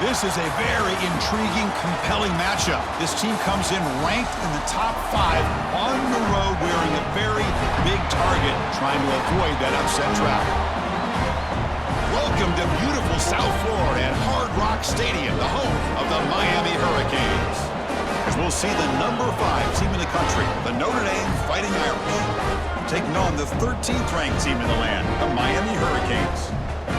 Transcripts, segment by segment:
This is a very intriguing, compelling matchup. This team comes in ranked in the top 5 on the road wearing a very big target, trying to avoid that upset trap. Welcome to beautiful South Florida at Hard Rock Stadium, the home of the Miami Hurricanes. As we'll see the number 5 team in the country, the Notre Dame Fighting Irish, taking on the 13th ranked team in the land, the Miami Hurricanes.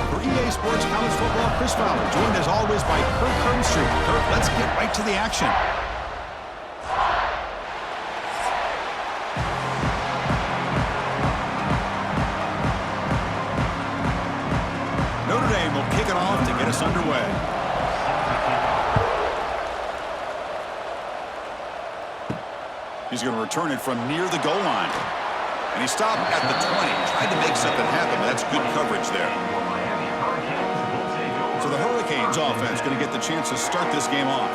For EA Sports College Football, Chris Fowler, joined as always by Kirk Hermstreet. Kirk, let's get right to the action. Notre Dame will kick it off to get us underway. He's going to return it from near the goal line. And he stopped at the 20, tried to make something happen. That's good coverage there. So the Hurricanes offense going to get the chance to start this game off.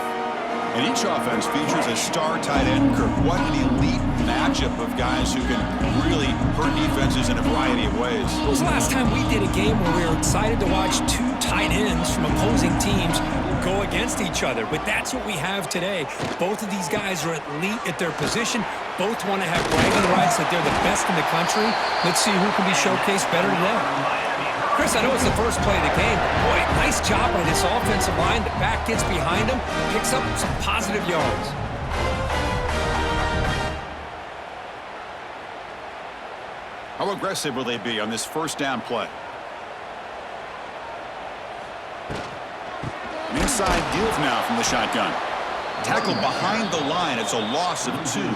And each offense features a star tight end. Kirk, what an elite matchup of guys who can really hurt defenses in a variety of ways. When was the last time we did a game where we were excited to watch 2 tight ends from opposing teams go against each other? But that's what we have today. Both of these guys are elite at their position. Both want to have bragging rights that they're the best in the country. Let's see who can be showcased better today. Chris, I know it's the first play of the game, but boy, nice job by this offensive line. The back gets behind him, picks up some positive yards. How aggressive will they be on this first down play? An inside give now from the shotgun. Tackled behind the line. It's a loss of 2.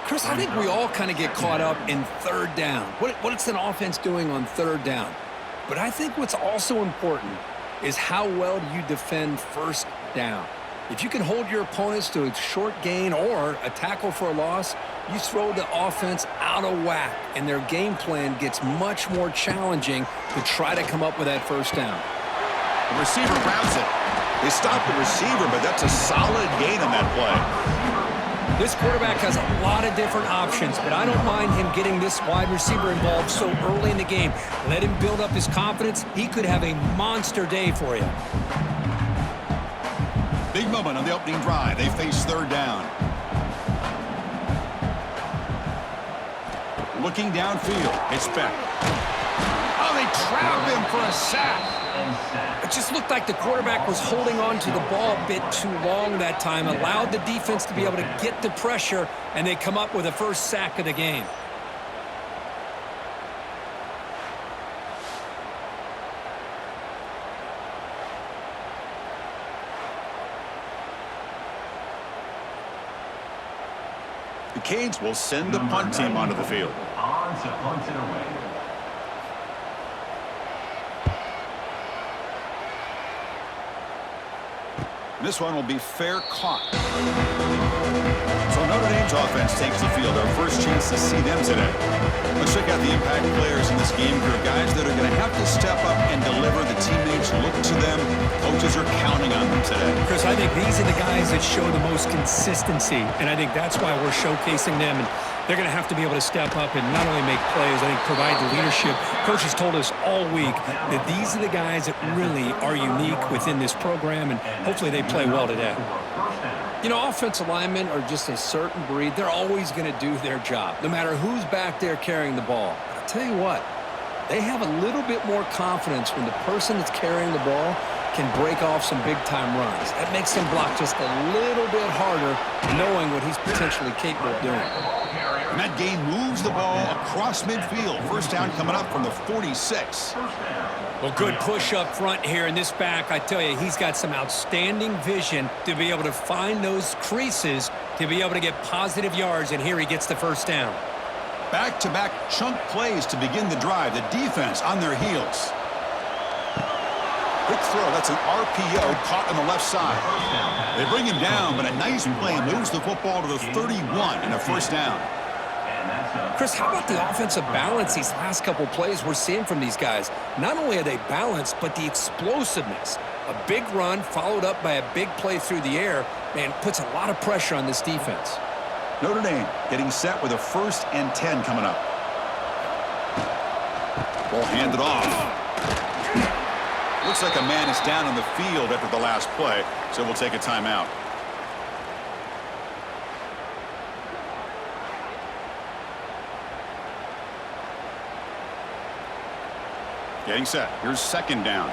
Chris, I think we all kind of get caught up in third down. What's an offense doing on third down? But I think what's also important is how well do you defend first down. If you can hold your opponents to a short gain or a tackle for a loss, you throw the offense out of whack, and their game plan gets much more challenging to try to come up with that first down. The receiver grabs it. They stop the receiver, but that's a solid gain on that play. This quarterback has a lot of different options, but I don't mind him getting this wide receiver involved so early in the game. Let him build up his confidence. He could have a monster day for you. Big moment on the opening drive. They face third down. Looking downfield. It's back. Oh, they trap him for a sack. It just looked like the quarterback was holding on to the ball a bit too long that time, allowed the defense to be able to get the pressure, and they come up with the first sack of the game. The Canes will send the punt team onto the field. On to punt it away. This one will be fair caught. So Notre Dame's offense takes the field. Our first chance to see them today. Let's check out the impact players in this game group. Guys that are going to have to step up and deliver. The teammates look to them. Coaches are counting on them today. Chris, I think these are the guys that show the most consistency, and I think that's why we're showcasing them. And they're going to have to be able to step up and not only make plays, I think provide the leadership. Coach has told us all week that these are the guys that really are unique within this program, and hopefully they play well today. You know, offensive linemen are just a certain breed. They're always going to do their job, no matter who's back there carrying the ball. But I'll tell you what, they have a little bit more confidence when the person that's carrying the ball can break off some big-time runs. That makes them block just a little bit harder, knowing what he's potentially capable of doing. And that game moves the ball across midfield. First down coming up from the 46. Well, good push up front here in this back. I tell you, he's got some outstanding vision to be able to find those creases, to be able to get positive yards, and here he gets the first down. Back-to-back chunk plays to begin the drive. The defense on their heels. Quick throw. That's an RPO caught on the left side. They bring him down, but a nice play moves the football to the 31 and a first down. Chris, how about the offensive balance these last couple plays we're seeing from these guys? Not only are they balanced, but the explosiveness. A big run followed up by a big play through the air, man, puts a lot of pressure on this defense. Notre Dame getting set with a 1st and 10 coming up. Ball handed off. Looks like a man is down on the field after the last play, so we'll take a timeout. Getting set. Here's second down.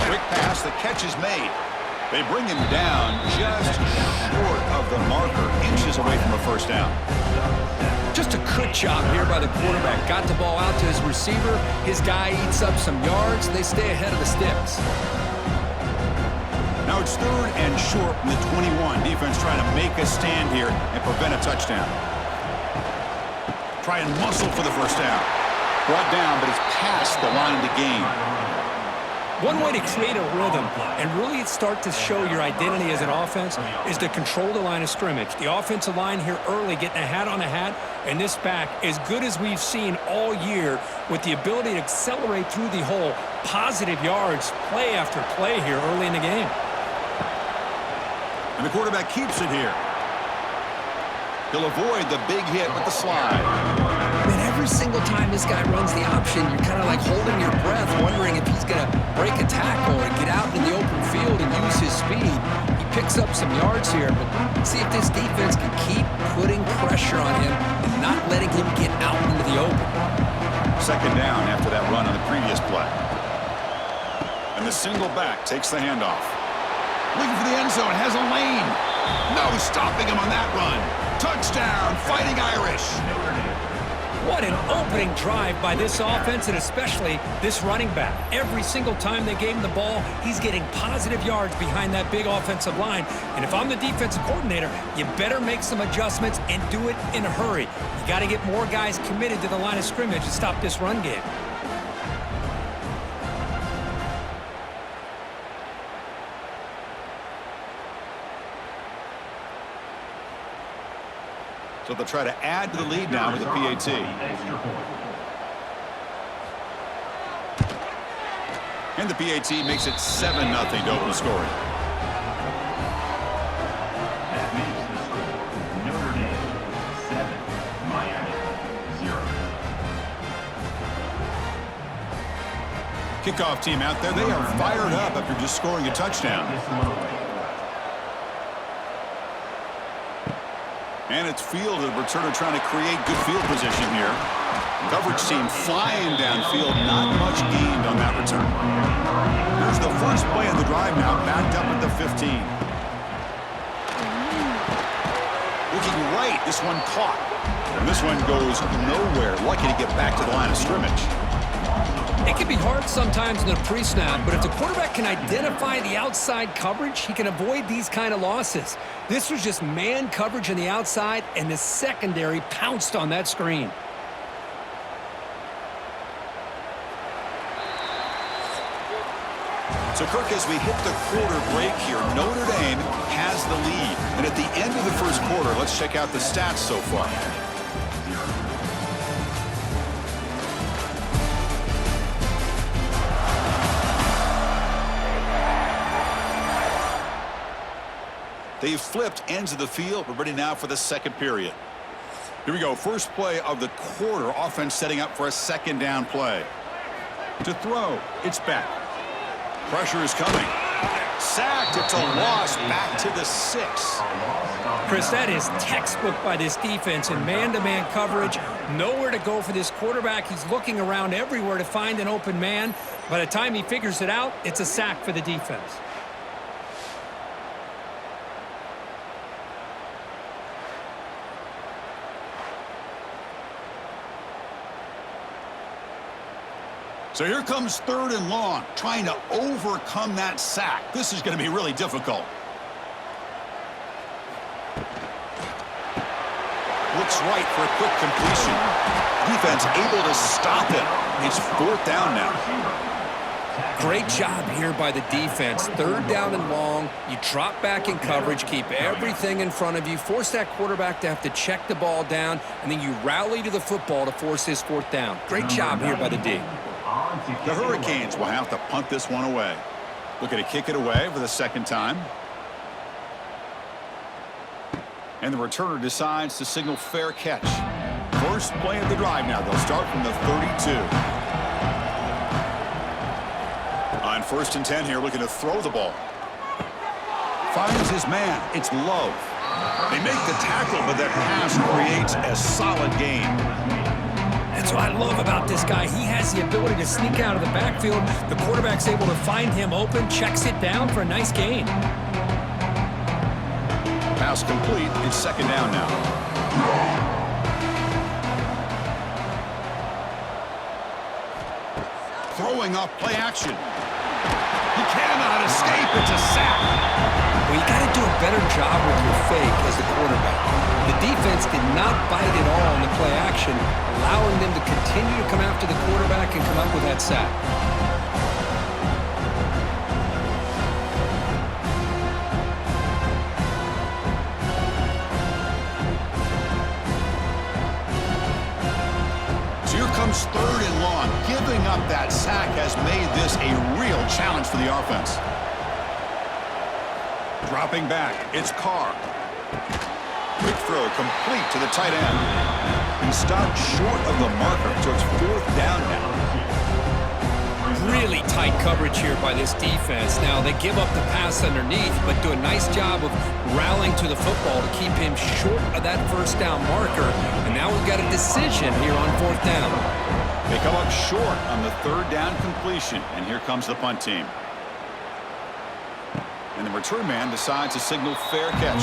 Quick pass. The catch is made. They bring him down just short of the marker, inches away from a first down. Just a good job here by the quarterback. Got the ball out to his receiver. His guy eats up some yards. They stay ahead of the sticks. Now it's third and short from the 21. Defense trying to make a stand here and prevent a touchdown. Try and muscle for the first down. Brought down, but it's past the line to gain. One way to create a rhythm and really start to show your identity as an offense is to control the line of scrimmage. The offensive line here early getting a hat on a hat, and this back as good as we've seen all year with the ability to accelerate through the hole. Positive yards, play after play here early in the game. And the quarterback keeps it here. He'll avoid the big hit with the slide. Man, every single time this guy runs the option, you're kind of like holding your breath, wondering if he's going to break a tackle or get out in the open field and use his speed. He picks up some yards here, but see if this defense can keep putting pressure on him and not letting him get out into the open. Second down after that run on the previous play. And the single back takes the handoff. Looking for the end zone, has a lane. No stopping him on that run. Touchdown, Fighting Irish. What an opening drive by this offense, and especially this running back. Every single time they gave him the ball, he's getting positive yards behind that big offensive line. And if I'm the defensive coordinator, you better make some adjustments and do it in a hurry. You got to get more guys committed to the line of scrimmage to stop this run game. So they'll try to add to the lead now with the PAT. And the PAT makes it 7-0 to open scoring. That makes the score Notre Dame 7, Miami 0. Kickoff team out there. They are fired up after just scoring a touchdown. And it's fielded. Returner trying to create good field position here. Coverage team flying downfield. Not much gained on that return. Here's the first play of the drive now. Backed up at the 15. Looking right. This one caught. And this one goes nowhere. Lucky to get back to the line of scrimmage. It can be hard sometimes in the pre-snap, but if the quarterback can identify the outside coverage, he can avoid these kind of losses. This was just man coverage on the outside, and the secondary pounced on that screen. So, Kirk, as we hit the quarter break here, Notre Dame has the lead. And at the end of the first quarter, let's check out the stats so far. They've flipped ends of the field. We're ready now for the second period. Here we go. First play of the quarter. Offense setting up for a second down play. To throw. It's back. Pressure is coming. Sacked. It's a loss. Back to the 6. Chris, that is textbook by this defense in man-to-man coverage. Nowhere to go for this quarterback. He's looking around everywhere to find an open man. By the time he figures it out, it's a sack for the defense. So here comes third and long, trying to overcome that sack. This is going to be really difficult. Looks right for a quick completion. Defense able to stop him. It's fourth down now. Great job here by the defense. Third down and long. You drop back in coverage, keep everything in front of you, force that quarterback to have to check the ball down, and then you rally to the football to force this fourth down. Great job here by the D. The Hurricanes will have to punt this one away. Looking to kick it away for the second time. And the returner decides to signal fair catch. First play of the drive now. They'll start from the 32. On 1st and 10 here, looking to throw the ball. Finds his man. It's Love. They make the tackle, but that pass creates a solid gain. That's what I love about this guy. He has the ability to sneak out of the backfield. The quarterback's able to find him open, checks it down for a nice gain. Pass complete. It's 2nd down now. Throwing up play action. He cannot escape. It's a sack. Well, you got to do a better job with your fake as the quarterback. The defense did not bite at all in the play action, allowing them to continue to come after the quarterback and come up with that sack. So here comes 3rd and long. Giving up that sack has made this a real challenge for the offense. Dropping back, it's Carr. Quick throw complete to the tight end. He stopped short of the marker, so it's 4th down now. Really tight coverage here by this defense. Now, they give up the pass underneath, but do a nice job of rallying to the football to keep him short of that 1st down marker. And now we've got a decision here on 4th down. They come up short on the 3rd down completion, and here comes the punt team. And the return man decides to signal fair catch.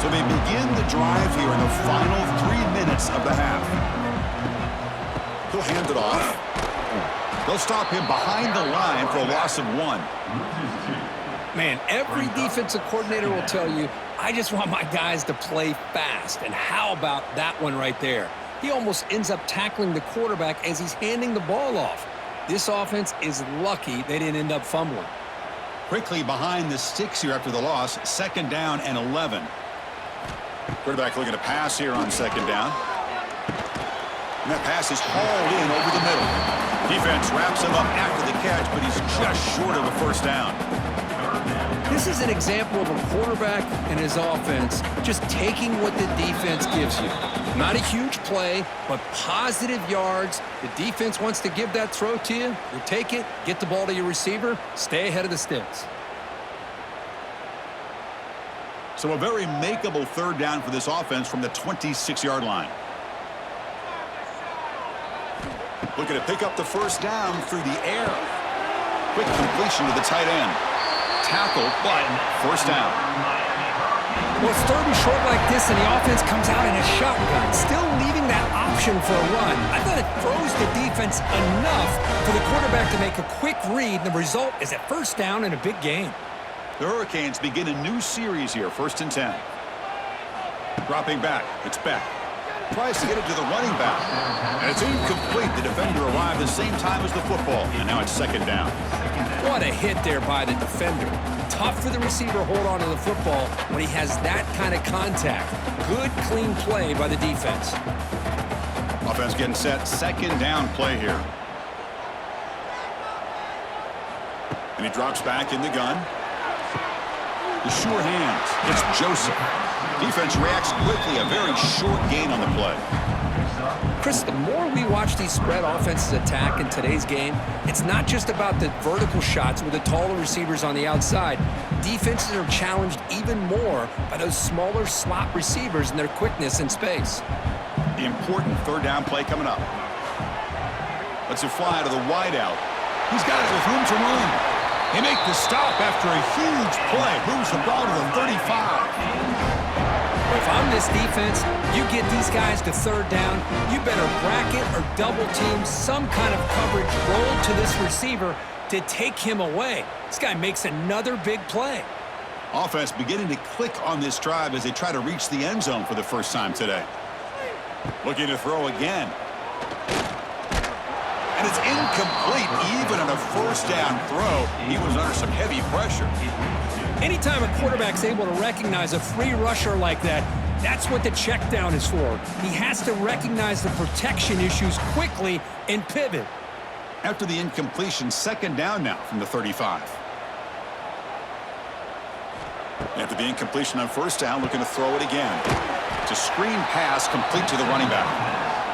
So they begin the drive here in the final 3 minutes of the half. He'll hand it off. They'll stop him behind the line for a loss of 1. Man, every defensive coordinator will tell you, I just want my guys to play fast. And how about that one right there? He almost ends up tackling the quarterback as he's handing the ball off. This offense is lucky they didn't end up fumbling. Quickly behind the sticks here after the loss. 2nd down and 11. Quarterback looking to pass here on 2nd down. And that pass is hauled in over the middle. Defense wraps him up after the catch, but he's just short of a 1st down. This is an example of a quarterback and his offense just taking what the defense gives you. Not a huge play, but positive yards. The defense wants to give that throw to you. You take it, get the ball to your receiver, stay ahead of the sticks. So a very makeable 3rd down for this offense from the 26-yard line. Looking to pick up the 1st down through the air. Quick completion to the tight end. Tackled, but 1st down. Well, it's 3rd and short like this, and the offense comes out in a shotgun, still leaving that option for a run. I thought it throws the defense enough for the quarterback to make a quick read, and the result is a 1st down and a big gain. The Hurricanes begin a new series here, 1st and 10. Dropping back, it's Beck. Tries to get it to the running back. And it's incomplete. The defender arrived the same time as the football, and now it's 2nd down. What a hit there by the defender. Tough for the receiver to hold on to the football when he has that kind of contact. Good, clean play by the defense. Offense getting set. 2nd down play here. And he drops back in the gun. The sure hands. It's Joseph. Defense reacts quickly. A very short gain on the play. Chris, the more we watch these spread offenses attack in today's game, it's not just about the vertical shots with the taller receivers on the outside. Defenses are challenged even more by those smaller slot receivers and their quickness in space. The important 3rd down play coming up. Lets it fly to the wideout. He's got it with room to run. They make the stop after a huge play. Moves the ball to the 35. If I'm this defense, you get these guys to 3rd down, you better bracket or double team some kind of coverage roll to this receiver to take him away. This guy makes another big play. Offense beginning to click on this drive as they try to reach the end zone for the first time today. Looking to throw again. And it's incomplete. Even on a 1st down throw, he was under some heavy pressure. Anytime a quarterback's able to recognize a free rusher like that, that's what the check down is for. He has to recognize the protection issues quickly and pivot. After the incompletion, 2nd down now from the 35. After the incompletion on first down, looking to throw it again. It's a screen pass complete to the running back.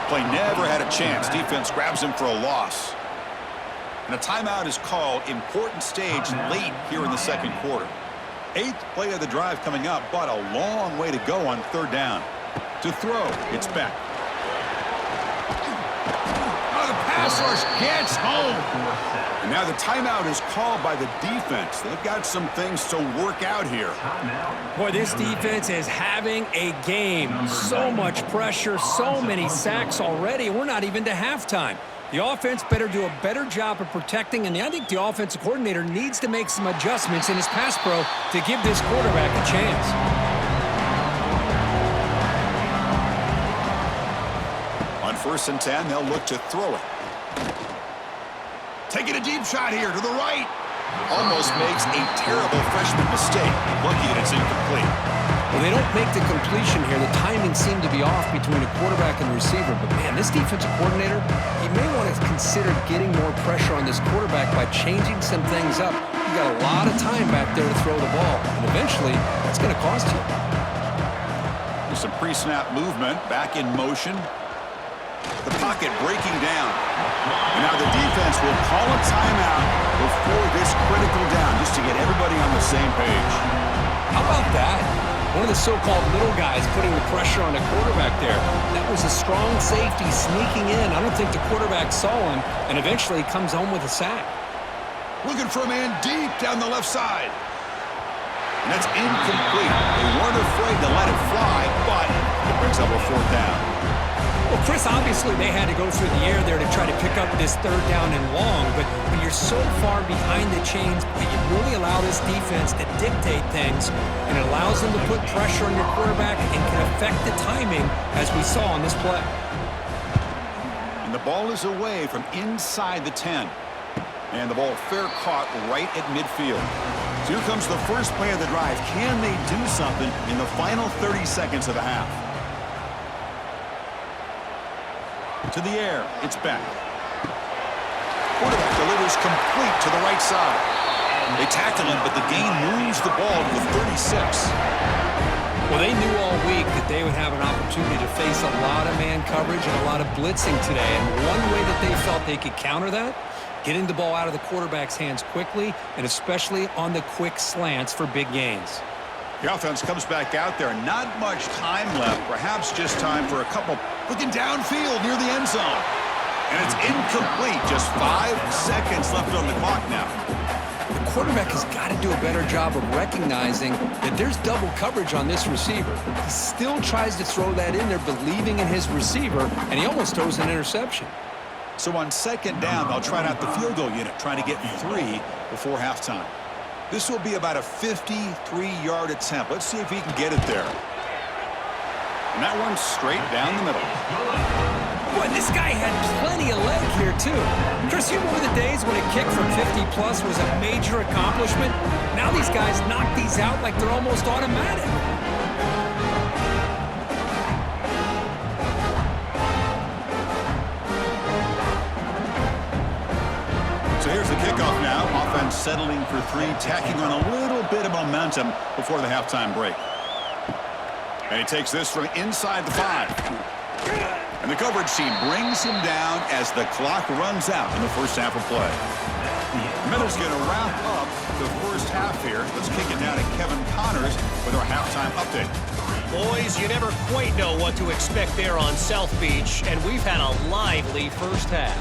Play never had a chance. Defense grabs him for a loss. And a timeout is called. Important stage late here in the second quarter. 8th play of the drive coming up, but a long way to go on third down. To throw, it's Beck. Oh, the pass rush gets home. And now the timeout is called by the defense. They've got some things to work out here. Boy, this defense is having a game. So much pressure, so many sacks already. We're not even to halftime. The offense better do a better job of protecting, and I think the offensive coordinator needs to make some adjustments in his pass pro to give this quarterback a chance. On 1st and 10, they'll look to throw it. Taking a deep shot here to the right. Almost makes a terrible freshman mistake. Lucky that it's incomplete. Well, they don't make the completion here. The timing seemed to be off between a quarterback and receiver. But, man, this defensive coordinator, he may want to consider getting more pressure on this quarterback by changing some things up. You got a lot of time back there to throw the ball. And eventually, that's going to cost you. There's some pre-snap movement. Back in motion. The pocket breaking down. And now the defense will call a timeout before this critical down just to get everybody on the same page. How about that? One of the so-called little guys putting the pressure on the quarterback there. That was a strong safety sneaking in. I don't think the quarterback saw him, and eventually he comes home with a sack. Looking for a man deep down the left side. And that's incomplete. They weren't afraid to let it fly, but it brings up a 4th down. Well, Chris, obviously they had to go through the air there to try to pick up this 3rd down and long, but when you're so far behind the chains, you really allow this defense to dictate things, and it allows them to put pressure on your quarterback and can affect the timing, as we saw on this play. And the ball is away from inside the 10. And the ball fair caught right at midfield. So here comes the first play of the drive. Can they do something in the final 30 seconds of the half? To the air, it's Beck. Quarterback delivers complete to the right side. They tackle him, but the gain moves the ball to the 36. Well, they knew all week that they would have an opportunity to face a lot of man coverage and a lot of blitzing today. And one way that they felt they could counter that, getting the ball out of the quarterback's hands quickly, and especially on the quick slants for big gains. The offense comes back out there. Not much time left. Perhaps just time for a couple. Looking downfield near the end zone. And it's incomplete. Just 5 seconds left on the clock now. The quarterback has got to do a better job of recognizing that there's double coverage on this receiver. He still tries to throw that in there, believing in his receiver, and he almost throws an interception. So on 2nd down, they'll try out the field goal unit, trying to get 3 before halftime. This will be about a 53-yard attempt. Let's see if he can get it there. And that one's straight down the middle. Boy, this guy had plenty of leg here, too. Chris, you remember the days when a kick from 50-plus was a major accomplishment? Now these guys knock these out like they're almost automatic. So here's the kickoff now. Offense settling for 3, tacking on a little bit of momentum before the halftime break. And he takes this from inside the 5. And the coverage team brings him down as the clock runs out in the first half of play. Miller's going to wrap up the first half here. Let's kick it down to Kevin Connors with our halftime update. Boys, you never quite know what to expect there on South Beach, and we've had a lively first half.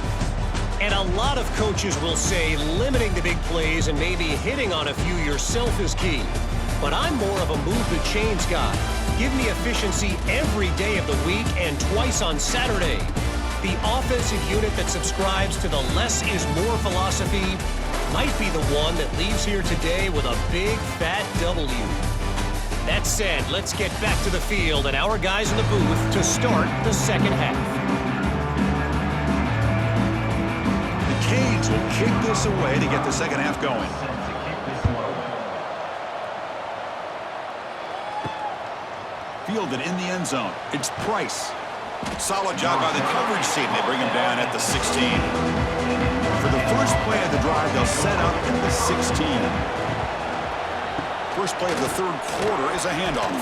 And a lot of coaches will say limiting the big plays and maybe hitting on a few yourself is key. But I'm more of a move the chains guy. Give me efficiency every day of the week and twice on Saturday. The offensive unit that subscribes to the less is more philosophy might be the one that leaves here today with a big fat W. That said, let's get back to the field and our guys in the booth to start the second half. Canes will kick this away to get the second half going. Fielded in the end zone. It's Price. Solid job by the coverage team. They bring him down at the 16. For the first play of the drive, they'll set up at the 16. First play of the third quarter is a handoff.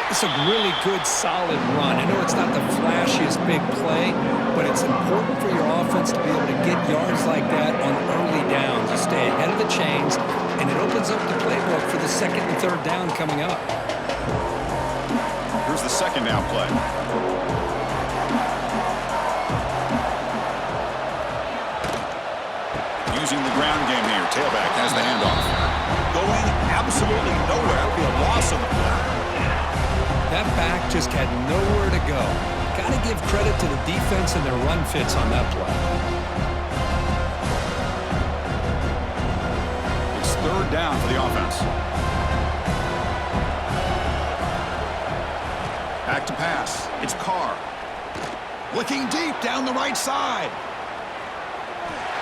It's a really good, solid run. I know it's not the flashiest big play, but it's important for your offense to be able to get yards like that on early downs. You stay ahead of the chains, and it opens up the playbook for the second and third down coming up. Here's the second down play. Using the ground game here. Tailback has the handoff. Going absolutely nowhere. That would be a loss on the play. That back just had nowhere to go. Got to give credit to the defense and their run fits on that play. It's third down for the offense. Back to pass. It's Carr. Looking deep down the right side.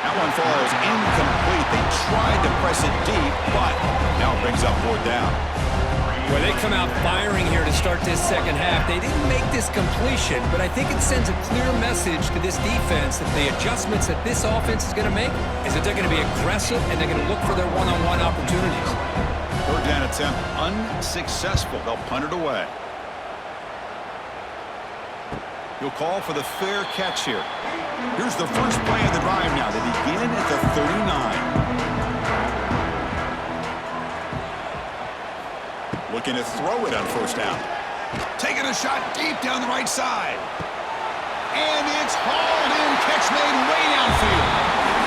That one falls incomplete. They tried to press it deep, but now it brings up fourth down. Well, they come out firing here to start this second half. They didn't make this completion, but I think it sends a clear message to this defense that the adjustments that this offense is going to make is that they're going to be aggressive and they're going to look for their one-on-one opportunities. Third down attempt unsuccessful. They'll punt it away. He'll call for the fair catch here. Here's the first play of the drive now. They begin at the 39. Looking to throw it on first down. Taking a shot deep down the right side. And it's hauled in. Catch made way downfield.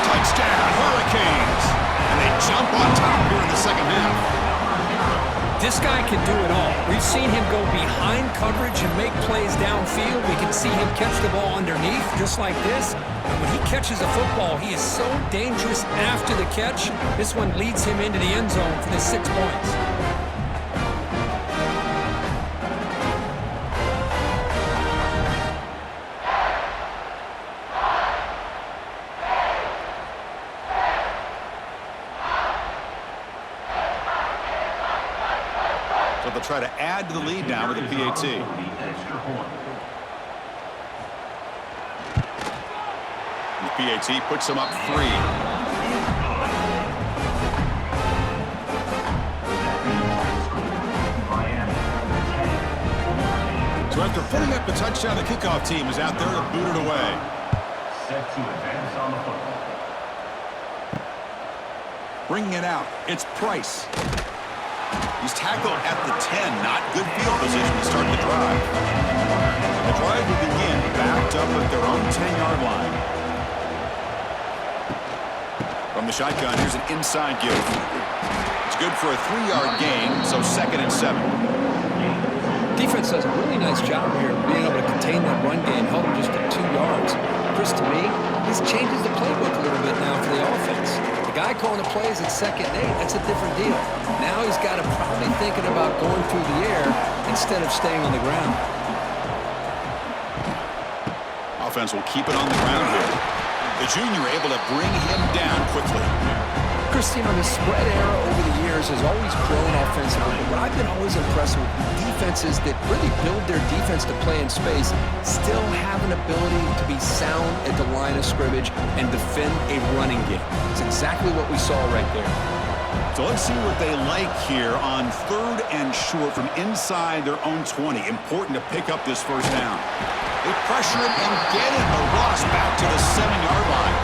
Touchdown, Hurricanes. And they jump on top here in the second half. This guy can do it all. We've seen him go behind coverage and make plays downfield. We can see him catch the ball underneath just like this. And when he catches a football, he is so dangerous after the catch. This one leads him into the end zone for the 6 points. So they'll try to add to the lead now with a PAT. The PAT puts them up 3. So after putting up the touchdown, the kickoff team is out there to boot it away. Set to advance on the football. Bringing it out, it's Price. He's tackled at the 10, not good field position to start the drive. The drive will begin backed up at their own 10-yard line. From the shotgun, here's an inside give. It's good for a 3-yard gain, so 2nd and 7. Defense does a really nice job here of being able to contain that run game, held them just at 2 yards. Chris, to me, this changes the playbook a little bit now for the offense. The guy calling the plays at 2nd and 8, that's a different deal. Now he's got to probably thinking about going through the air instead of staying on the ground. Offense will keep it on the ground here. The junior able to bring him down quickly. Chris, you know, the spread era over the years has always grown offensively, but I've been always impressed with defenses that really build their defense to play in space, still have an ability to be sound at the line of scrimmage and defend a running game. It's exactly what we saw right there. So let's see what they like here on 3rd and short from inside their own 20. Important to pick up this first down. They pressure it and get it. A Ross back to the 7-yard line.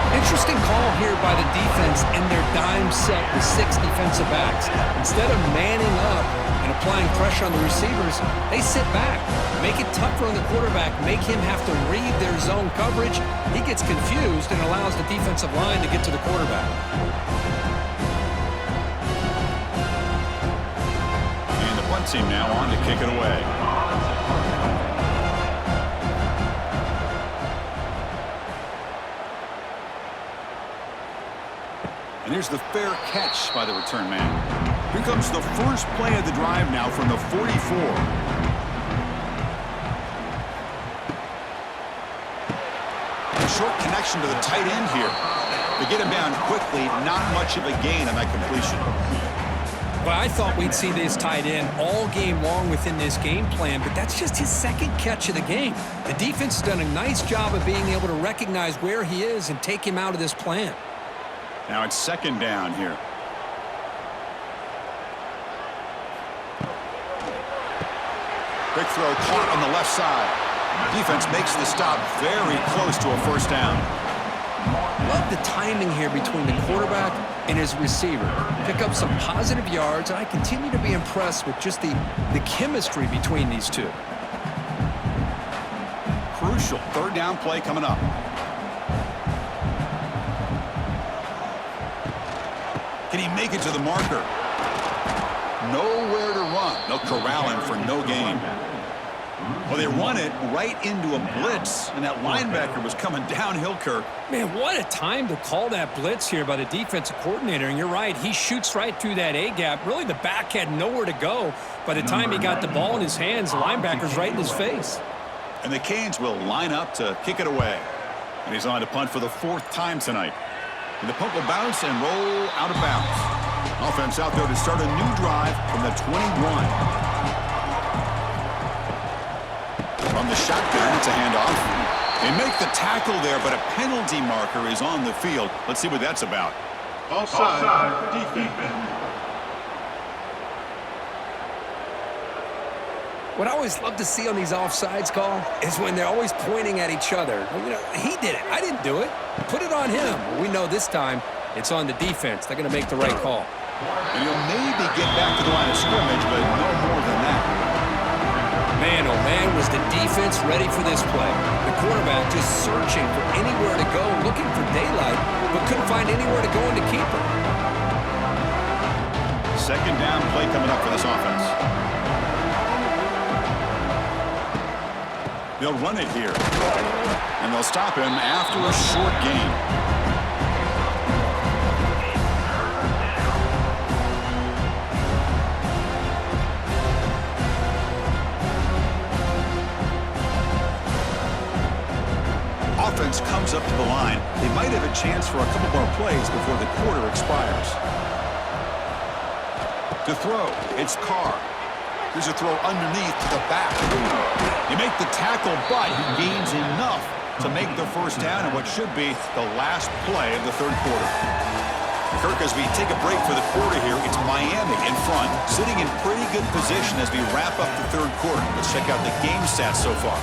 Interesting call here by the defense in their dime set with 6 defensive backs. Instead of manning up and applying pressure on the receivers, they sit back, make it tougher on the quarterback, make him have to read their zone coverage. He gets confused and allows the defensive line to get to the quarterback. And the punt team now on to kick it away. And here's the fair catch by the return man. Here comes the first play of the drive now from the 44. A short connection to the tight end here. They get him down quickly, not much of a gain on that completion. Well, I thought we'd see this tight end all game long within this game plan, but that's just his 2nd catch of the game. The defense has done a nice job of being able to recognize where he is and take him out of this plan. Now it's 2nd down here. Quick throw caught on the left side. Defense makes the stop very close to a first down. Love the timing here between the quarterback and his receiver. Pick up some positive yards, and I continue to be impressed with just the chemistry between these two. Crucial third down play coming up. Can he make it to the marker? Nowhere to run. They'll corral him for no gain. Well, they run it right into a blitz, and that linebacker was coming downhill, Kirk. Man, what a time to call that blitz here by the defensive coordinator. And you're right, he shoots right through that A-gap. Really, the back had nowhere to go. By the time he got the ball in his hands, the linebacker's right in his face. And the Canes will line up to kick it away. And he's on to punt for the fourth time tonight. And the punt will bounce and roll out of bounds. Offense out there to start a new drive from the 21. From the shotgun, it's a handoff. They make the tackle there, but a penalty marker is on the field. Let's see what that's about. Offside defense. What I always love to see on these offsides call is when they're always pointing at each other. You know, he did it. I didn't do it. Put it on him. Well, we know this time it's on the defense. They're going to make the right call. And he'll maybe get back to the line of scrimmage, but no more than that. Man, oh man, was the defense ready for this play. The quarterback just searching for anywhere to go, looking for daylight, but couldn't find anywhere to go in to keep him. Second down play coming up for this offense. They'll run it here. And they'll stop him after a short gain. Offense comes up to the line. They might have a chance for a couple more plays before the quarter expires. To throw, it's Carr. Here's a throw underneath to the back. You make the tackle, but he gains enough to make the first down in what should be the last play of the third quarter. Kirk, as we take a break for the quarter here, it's Miami in front, sitting in pretty good position as we wrap up the third quarter. Let's check out the game stats so far.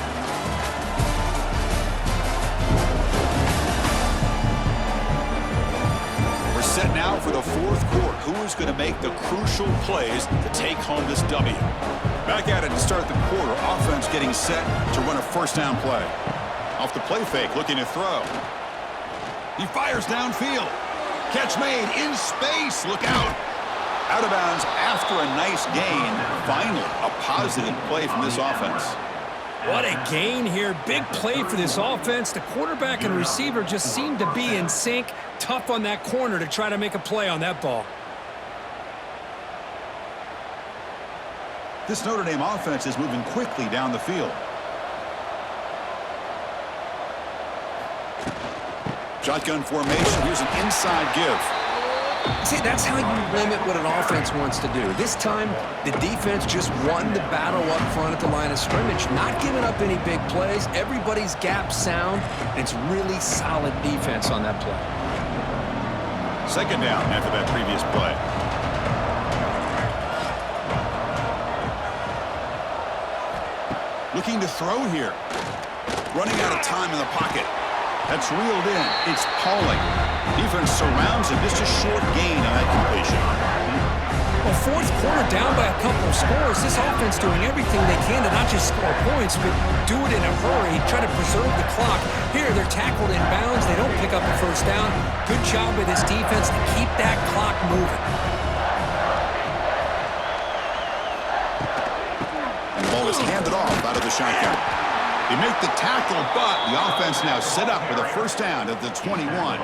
Set now for the fourth quarter. Who is going to make the crucial plays to take home this W? Back at it to start the quarter. Offense getting set to run a first down play. Off the play fake, looking to throw. He fires downfield. Catch made in space. Look out. Out of bounds after a nice gain. Finally, a positive play from this offense. What a gain here. Big play for this offense. The quarterback and receiver just seem to be in sync. Tough on that corner to try to make a play on that ball. This Notre Dame offense is moving quickly down the field. Shotgun formation. Here's an inside give. See, that's how you limit what an offense wants to do. This time, the defense just won the battle up front at the line of scrimmage, not giving up any big plays. Everybody's gap sound, and it's really solid defense on that play. Second down after that previous play. Looking to throw here. Running out of time in the pocket. That's reeled in. It's Pauling. Defense surrounds him. Just a short gain on that completion. Well, fourth quarter down by a couple of scores. This offense doing everything they can to not just score points, but do it in a hurry, try to preserve the clock. Here, they're tackled in bounds. They don't pick up the first down. Good job by this defense to keep that clock moving. And the ball is handed off out of the shotgun. They make the tackle, but the offense now set up with a first down at the 21.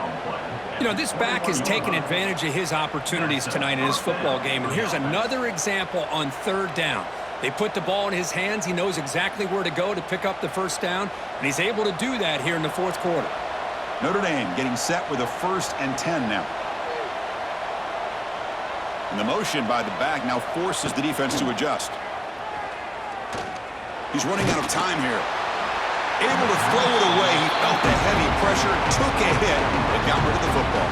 You know, this back has taken advantage of his opportunities tonight in his football game, and here's another example on third down. They put the ball in his hands. He knows exactly where to go to pick up the first down, and he's able to do that here in the fourth quarter. Notre Dame getting set with a 1st and 10 now. And the motion by the back now forces the defense to adjust. He's running out of time here. Able to throw it away. He felt the heavy pressure, took a hit, but got rid of the football.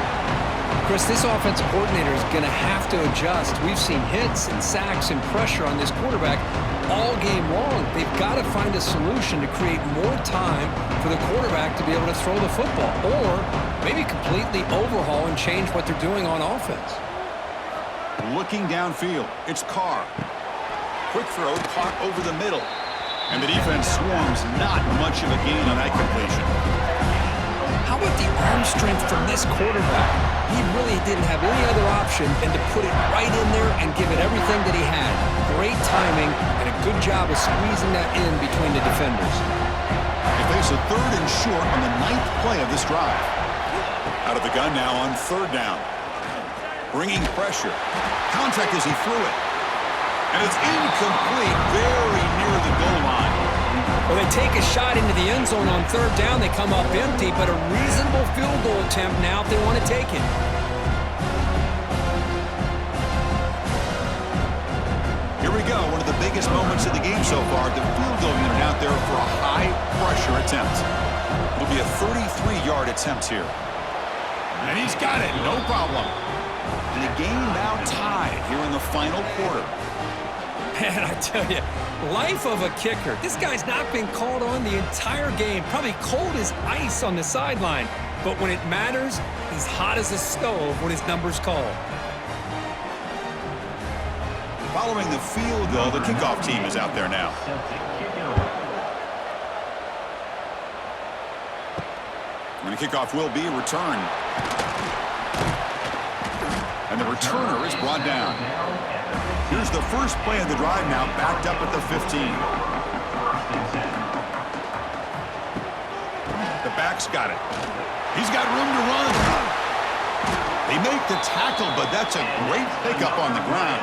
Chris, this offensive coordinator is going to have to adjust. We've seen hits and sacks and pressure on this quarterback, all game long. They've got to find a solution to create more time for the quarterback to be able to throw the football, or maybe completely overhaul and change what they're doing on offense. Looking downfield, it's Carr. Quick throw, caught over the middle. And the defense swarms, not much of a gain on that completion. How about the arm strength from this quarterback? He really didn't have any other option than to put it right in there and give it everything that he had. Great timing and a good job of squeezing that in between the defenders. They face a 3rd and short on the 9th play of this drive. Out of the gun now on 3rd down. Bringing pressure. Contact as he threw it. And it's incomplete, very near the goal line. Well, they take a shot into the end zone on 3rd down. They come up empty, but a reasonable field goal attempt now if they want to take it. Here we go, one of the biggest moments of the game so far. The field goal unit out there for a high-pressure attempt. It'll be a 33-yard attempt here. And he's got it, no problem. And the game now tied here in the final quarter. Man, I tell you, life of a kicker. This guy's not been called on the entire game. Probably cold as ice on the sideline. But when it matters, he's hot as a stove when his number's called. Following the field goal, the kickoff team is out there now. And the kickoff will be returned. And the returner is brought down. Here's the first play of the drive now, backed up at the 15. The back's got it. He's got room to run. They make the tackle, but that's a great pickup on the ground.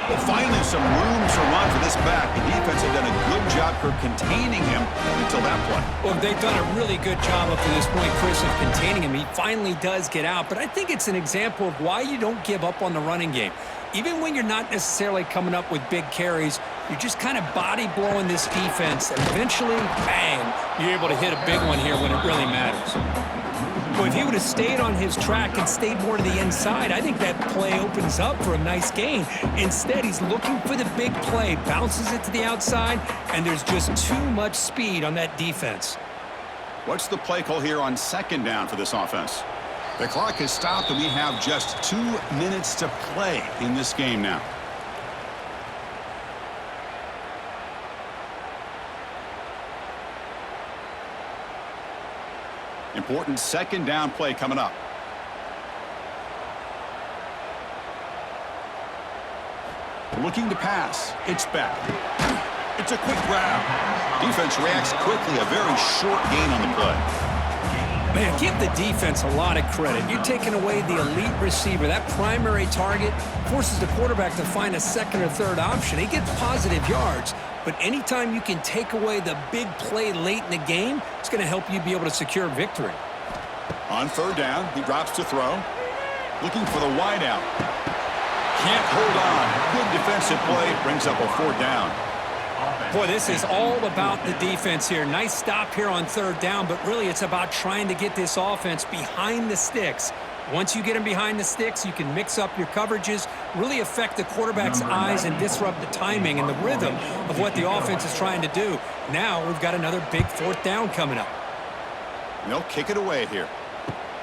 Well, finally some room to run for this back. The defense had done a good job for containing him until that point. Well, they've done a really good job up to this point, Chris, of containing him. He finally does get out, but I think it's an example of why you don't give up on the running game. Even when you're not necessarily coming up with big carries, you're just kind of body blowing this defense, and eventually, bang, you're able to hit a big one here when it really matters. Well, if he would have stayed on his track and stayed more to the inside, I think that play opens up for a nice gain. Instead, he's looking for the big play, bounces it to the outside, and there's just too much speed on that defense. What's the play call here on 2nd down for this offense? The clock has stopped, and we have just 2 minutes to play in this game now. Important 2nd down play coming up. Looking to pass. It's back. It's a quick grab. Defense reacts quickly. A very short gain on the play. Man, give the defense a lot of credit. You're taking away the elite receiver. That primary target forces the quarterback to find a 2nd or 3rd option. He gets positive yards. But anytime you can take away the big play late in the game, it's going to help you be able to secure victory. On 3rd down, he drops to throw. Looking for the wide out. Can't hold on. Good defensive play. Brings up a 4th down. Boy, this is all about the defense here. Nice stop here on 3rd down, but really it's about trying to get this offense behind the sticks. Once you get them behind the sticks, you can mix up your coverages, really affect the quarterback's eyes and disrupt the timing and the rhythm of what the offense is trying to do. Now we've got another big 4th down coming up. They'll kick it away here.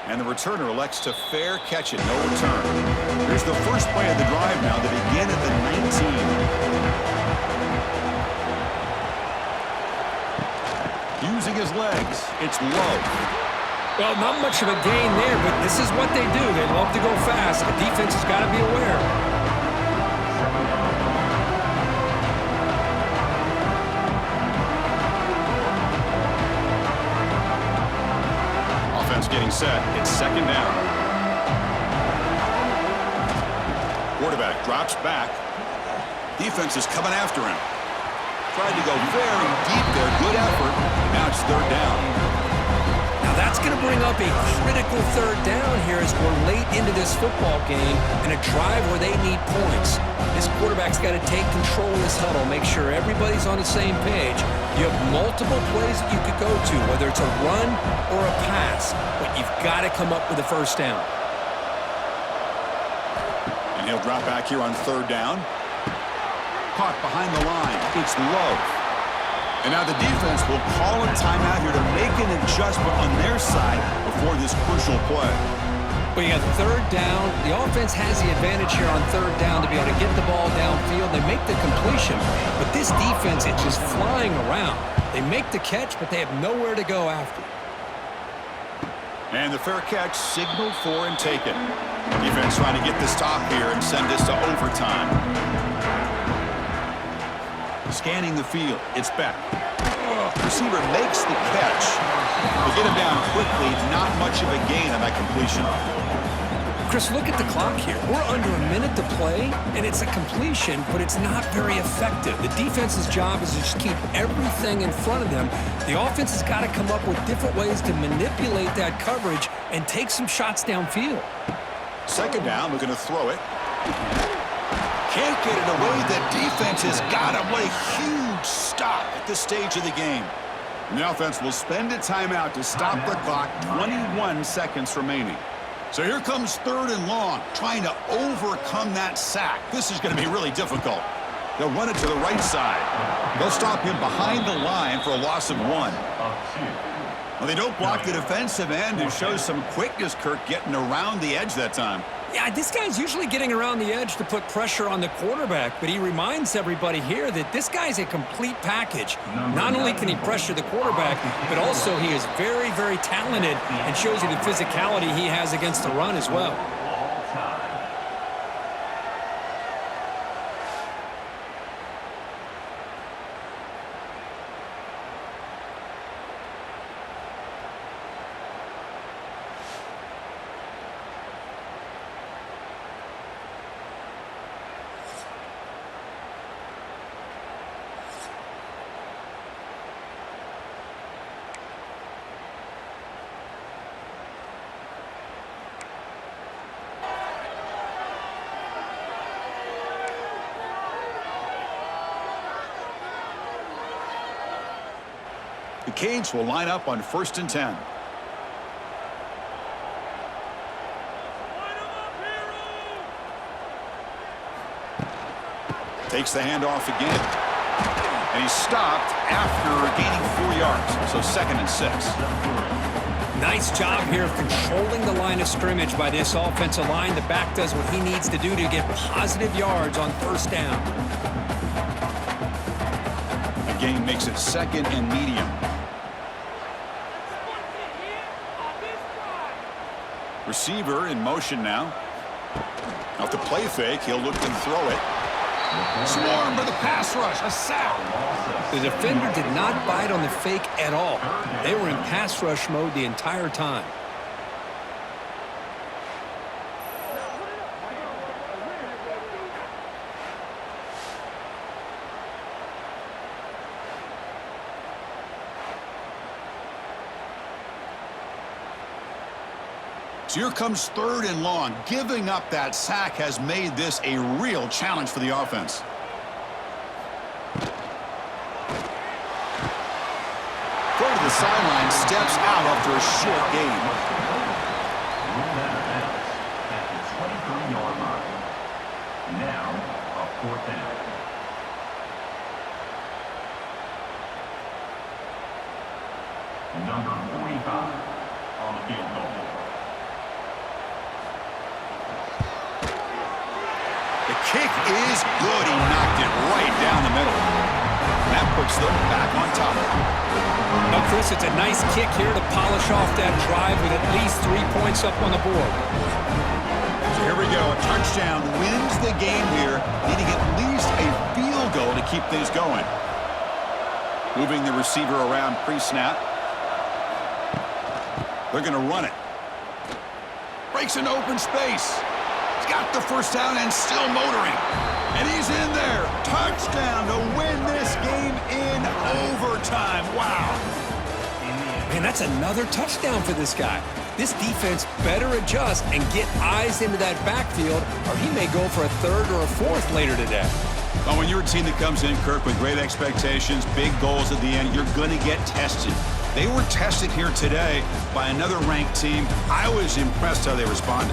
And the returner elects to fair catch it, no return. Here's the first play of the drive now. They begin at the 19. Using his legs, it's low. Well, not much of a gain there, but this is what they do. They love to go fast. The defense has got to be aware. Offense getting set. It's 2nd down. Quarterback drops back. Defense is coming after him. Tried to go very deep there. Good effort. And now it's 3rd down. Now that's going to bring up a critical 3rd down here as we're late into this football game in a drive where they need points. This quarterback's got to take control of this huddle, make sure everybody's on the same page. You have multiple plays that you could go to, whether it's a run or a pass, but you've got to come up with a 1st down. And he'll drop back here on 3rd down. Caught behind the line. It's low. And now the defense will call a timeout here to make an adjustment on their side before this crucial play. Well, you got third down. The offense has the advantage here on third down to be able to get the ball downfield. They make the completion, but this defense is just flying around. They make the catch, but they have nowhere to go after. And the fair catch signaled for and taken. Defense trying to get the stop here and send this to overtime. Scanning the field, it's Beck. Receiver makes the catch. They get him down quickly, not much of a gain on that completion. Chris, look at the clock here. We're under a minute to play, and it's a completion, but it's not very effective. The defense's job is to just keep everything in front of them. The offense has got to come up with different ways to manipulate that coverage and take some shots downfield. Second down, we're going to throw it. Can't get it away. The defense has got him. What a huge stop at this stage of the game. And the offense will spend a timeout to stop the clock. 21 seconds remaining. So here comes third and long, trying to overcome that sack. This is going to be really difficult. They'll run it to the right side. They'll stop him behind the line for a loss of 1. Well, they don't block the defensive end, who shows some quickness, Kirk, getting around the edge that time. Yeah, this guy's usually getting around the edge to put pressure on the quarterback, but he reminds everybody here that this guy's a complete package. Not only can he pressure the quarterback, but also he is very, very talented and shows you the physicality he has against the run as well. The Canes will line up on 1st and 10. Takes the handoff again. And he's stopped after gaining 4 yards. So 2nd and 6. Nice job here of controlling the line of scrimmage by this offensive line. The back does what he needs to do to get positive yards on 1st down. The game makes it 2nd and medium. Receiver in motion now. Off the play fake, he'll look to throw it. Swarmed by the pass rush, a sack. The defender did not bite on the fake at all. They were in pass rush mode the entire time. So here comes 3rd and long. Giving up that sack has made this a real challenge for the offense. Go to the sideline, steps out after a short gain. At the 23-yard line. Now, a 4th down. Number 45 on the field goal. The kick is good. He knocked it right down the middle. And that puts them back on top. Now, Chris, it's a nice kick here to polish off that drive with at least 3 points up on the board. So here we go. A touchdown wins the game here, needing at least a field goal to keep things going. Moving the receiver around pre-snap. They're going to run it. Breaks into open space. He's got the 1st down and still motoring. And he's in there. Touchdown to win this game in overtime. Wow. Man, that's another touchdown for this guy. This defense better adjust and get eyes into that backfield, or he may go for a 3rd or a 4th later today. Well, when you're a team that comes in, Kirk, with great expectations, big goals at the end, you're going to get tested. They were tested here today by another ranked team. I was impressed how they responded.